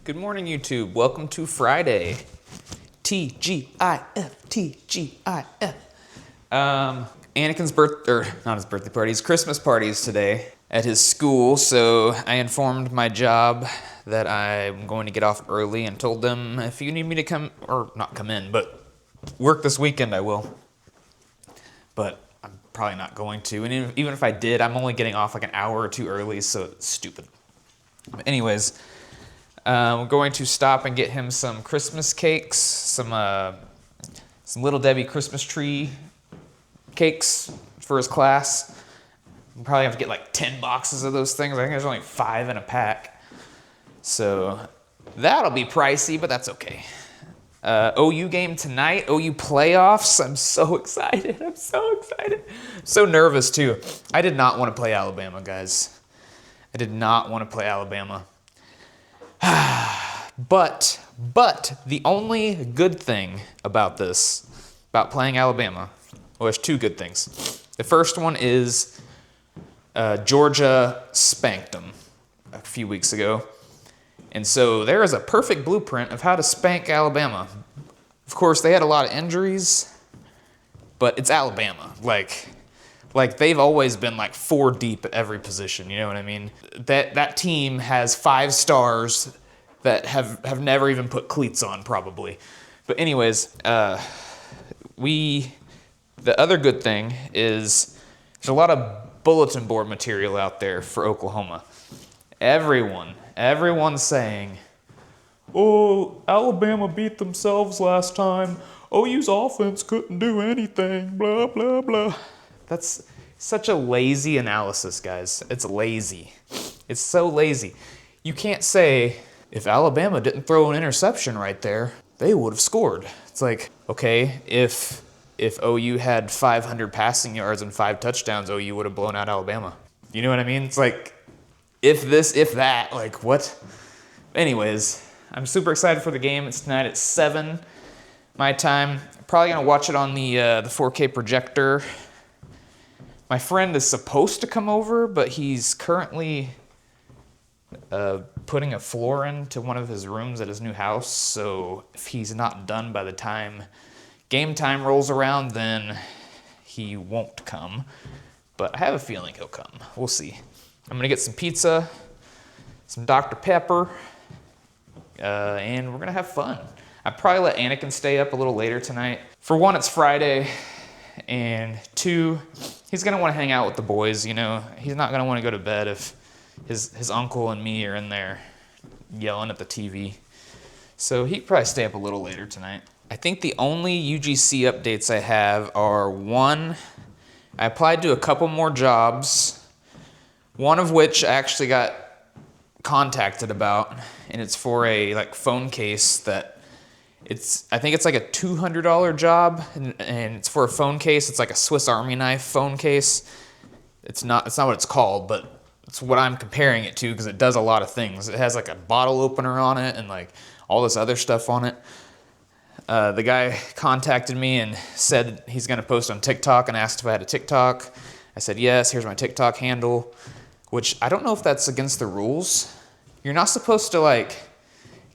Good morning, YouTube. Welcome to Friday. TGIF, TGIF. Anakin's not his birthday party, his Christmas party is today at his school, so I informed my job that I'm going to get off early and told them if you need me to come, or not come in, but work this weekend, I will. But I'm probably not going to, and even if I did, I'm only getting off like an hour or two early, so it's stupid. But anyways, we're going to stop and get him some Christmas cakes, some Little Debbie Christmas tree cakes for his class. We'll probably have to get like 10 boxes of those things. I think there's only 5 in a pack. So that'll be pricey, but that's okay. OU game tonight, OU playoffs. I'm so excited. I'm so excited. I'm so nervous too. I did not want to play Alabama, guys. I did not want to play Alabama. But the only good thing about this, about playing Alabama, well, there's 2 good things. The first one is Georgia spanked them a few weeks ago. And so there is a perfect blueprint of how to spank Alabama. Of course, they had a lot of injuries, but it's Alabama. Like they've always been like 4 deep at every position, you know what I mean? That team has 5 stars that have never even put cleats on, probably. But anyways, the other good thing is there's a lot of bulletin board material out there for Oklahoma. Everyone's saying, oh, Alabama beat themselves last time. OU's offense couldn't do anything, blah, blah, blah. That's such a lazy analysis, guys. It's lazy. It's so lazy. You can't say, if Alabama didn't throw an interception right there, they would have scored. It's like, okay, if OU had 500 passing yards and 5 touchdowns, OU would have blown out Alabama. You know what I mean? It's like, if this, if that, like what? Anyways, I'm super excited for the game. It's tonight at 7 my time. Probably gonna watch it on the 4K projector. My friend is supposed to come over, but he's currently putting a floor into one of his rooms at his new house. So if he's not done by the time game time rolls around, then he won't come. But I have a feeling he'll come. We'll see. I'm gonna get some pizza, some Dr. Pepper, and we're gonna have fun. I'd probably let Anakin stay up a little later tonight. For 1, it's Friday, and 2, he's gonna wanna hang out with the boys, you know? He's not gonna wanna go to bed if his uncle and me are in there yelling at the TV. So he'd probably stay up a little later tonight. I think the only UGC updates I have are 1, I applied to a couple more jobs, one of which I actually got contacted about, and it's for a phone case that I think it's like a $200 job, and it's for a phone case. It's like a Swiss Army knife phone case. It's not what it's called, but it's what I'm comparing it to because it does a lot of things. It has like a bottle opener on it and like all this other stuff on it. The guy contacted me and said he's gonna post on TikTok and asked if I had a TikTok. I said yes, here's my TikTok handle, which I don't know if that's against the rules. You're not supposed to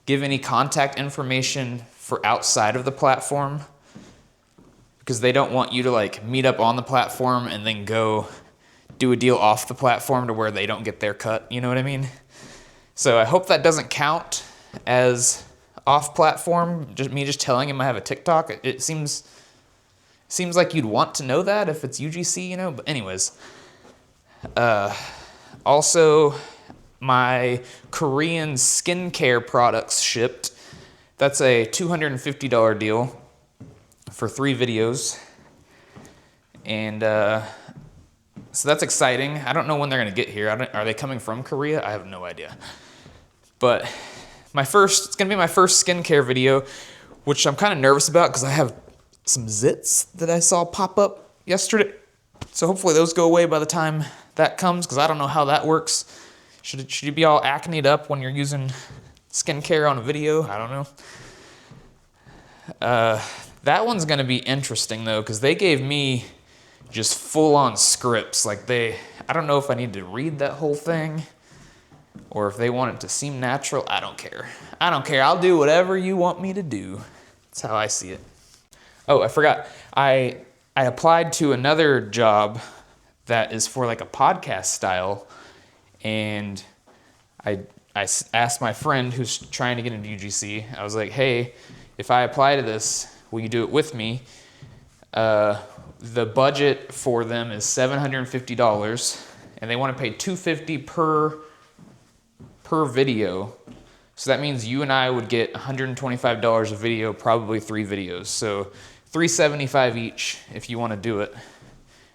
give any contact information for outside of the platform because they don't want you to meet up on the platform and then go do a deal off the platform to where they don't get their cut, you know what I mean? So I hope that doesn't count as off platform, just telling him I have a TikTok. It seems like you'd want to know that if it's UGC, you know, but anyways. Also, my Korean skincare products shipped. That's a $250 deal for 3 videos. And so that's exciting. I don't know when they're going to get here. Are they coming from Korea? I have no idea. But it's going to be my first skincare video, which I'm kind of nervous about because I have some zits that I saw pop up yesterday. So hopefully those go away by the time that comes because I don't know how that works. Should you be all acneed up when you're using skincare on a video? I don't know. That one's going to be interesting though because they gave me just full-on scripts. I don't know if I need to read that whole thing. or if they want it to seem natural, I don't care. I don't care. I'll do whatever you want me to do. That's how I see it. Oh, I forgot. I applied to another job that is for like a podcast style, and I asked my friend who's trying to get into UGC, I was like, hey, if I apply to this, will you do it with me? The budget for them is $750, and they want to pay $250 per video. So that means you and I would get $125 a video, probably 3 videos. So $375 each if you want to do it.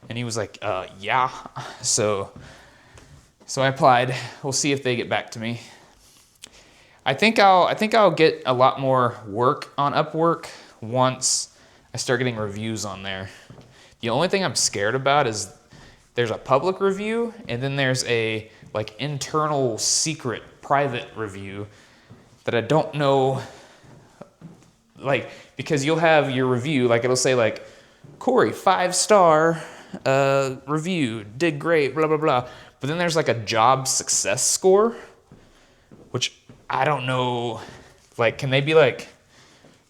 And he was like, yeah. So I applied. We'll see if they get back to me. I think I'll get a lot more work on Upwork once I start getting reviews on there. The only thing I'm scared about is there's a public review, and then there's a like internal secret private review that I don't know, like, because you'll have your review, like it'll say like, Corey, 5-star review, did great, blah, blah, blah. But then there's like a job success score, which I don't know, like, can they be like,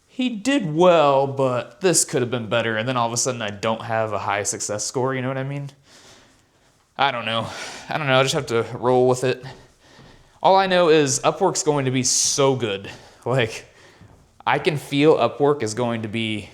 he did well, but this could have been better, and then all of a sudden I don't have a high success score, you know what I mean? I don't know. I just have to roll with it. All I know is Upwork's going to be so good. Like, I can feel Upwork is going to be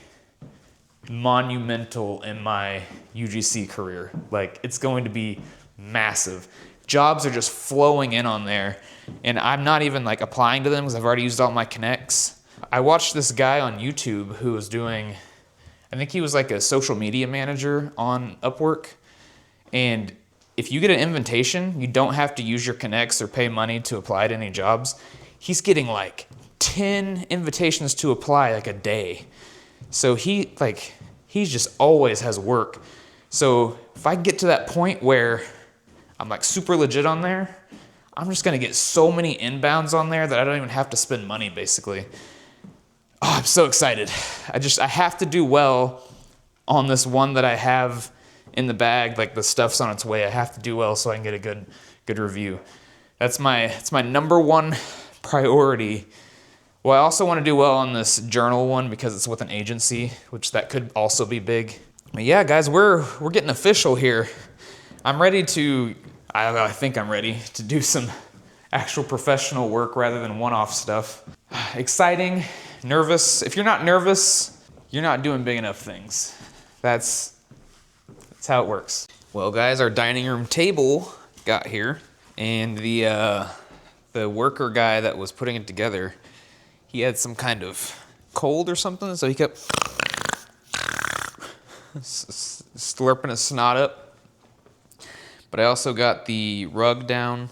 monumental in my UGC career. Like, it's going to be massive. Jobs are just flowing in on there, and I'm not even like applying to them because I've already used all my connects. I watched this guy on YouTube who was doing, I think he was like a social media manager on Upwork, and if you get an invitation, you don't have to use your connects or pay money to apply to any jobs. He's getting like 10 invitations to apply like a day. So he just always has work. So if I get to that point where I'm like super legit on there, I'm just gonna get so many inbounds on there that I don't even have to spend money basically. Oh, I'm so excited. I have to do well on this one that I have in the bag, like the stuff's on its way. I have to do well so I can get a good review. It's my number one priority. Well, I also want to do well on this journal one because it's with an agency, which that could also be big. But yeah, guys, we're getting official here. I'm ready to, I think I'm ready to do some actual professional work rather than one-off stuff. Exciting, nervous. If you're not nervous, you're not doing big enough things. That's how it works. Well, guys, our dining room table got here, and the worker guy that was putting it together, he had some kind of cold or something, so he kept slurping his snot up. But I also got the rug down.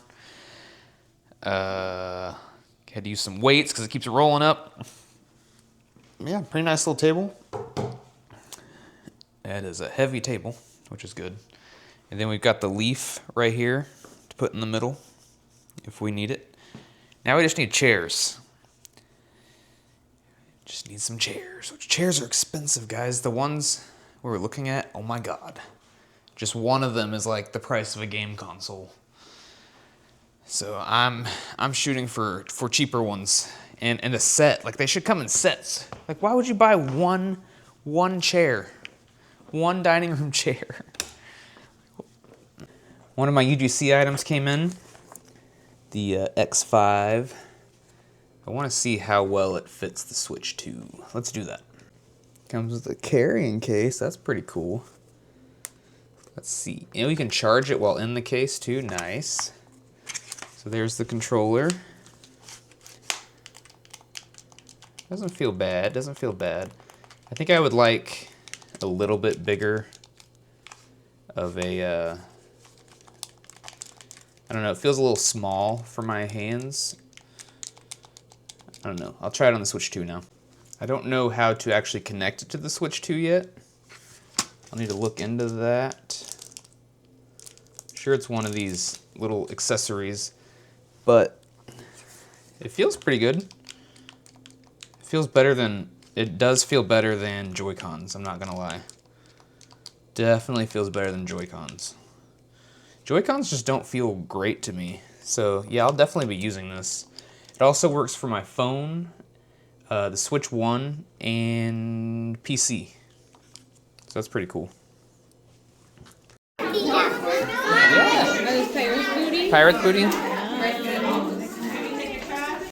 Had to use some weights because it keeps rolling up. Yeah, pretty nice little table. That is a heavy table, which is good. And then we've got the leaf right here to put in the middle if we need it. Now we just need chairs. Just need some chairs. Which chairs are expensive, guys. The ones we were looking at, oh my God. Just one of them is like the price of a game console. So I'm shooting for cheaper ones. And a set, like they should come in sets. Like why would you buy one chair? One dining room chair. One of my UGC items came in. The X5. I want to see how well it fits the Switch 2. Let's do that. Comes with a carrying case. That's pretty cool. Let's see. And we can charge it while in the case too. Nice. So there's the controller. Doesn't feel bad. Doesn't feel bad. I think I would like a little bit bigger of a, I don't know, it feels a little small for my hands. I don't know. I'll try it on the Switch 2 now. I don't know how to actually connect it to the Switch 2 yet. I'll need to look into that. Sure, it's one of these little accessories, but it feels pretty good. It does feel better than Joy-Cons, I'm not gonna lie. Definitely feels better than Joy-Cons. Joy-Cons just don't feel great to me. So yeah, I'll definitely be using this. It also works for my phone, the Switch 1, and PC. So that's pretty cool. Yeah. Pirate's booty? Pirate booty?